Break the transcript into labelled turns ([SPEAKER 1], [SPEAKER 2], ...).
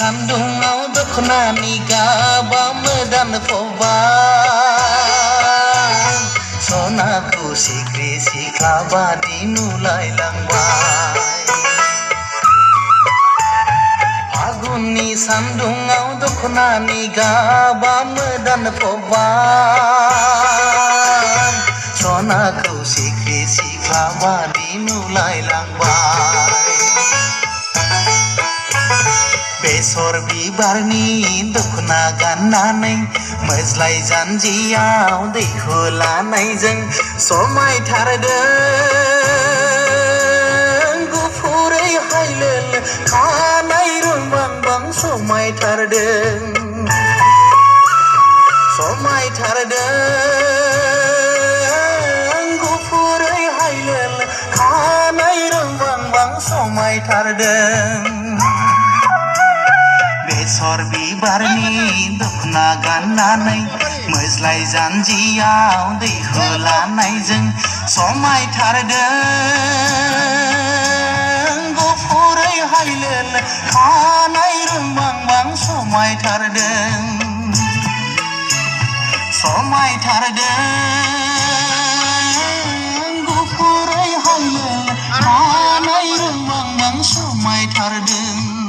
[SPEAKER 1] सान्दुङाव दख'नानि गाबा मोदान फबाय सनाखौ सिख्रि सिख्ला बादि नुलायलांबाय फागुननि सान्दुङाव दख'नानि गाबा मोदान फबाय सनाखौ सिख्रि सिख्ला बादि नुलायलांबाय बेसर बिबारनि दख'ना गाननानै मोज्लाय जानजियाव दैखौ लानायजों समायथारदों गुफुरै हायलोल खानाय रुंबांबां समायथारदों गुफुरै हायलोल खानाय रुंबांबां समायथारदों बेसर बिबारनि दख'ना गाननानै मोज्लाय जानजियाव दैखौ लानायजों समायथारदों गुफुरै हायलोल खानाय रुंबांबां समायथारदों गुफुरै हायलोल खानाय रुंबांबां समायथारदों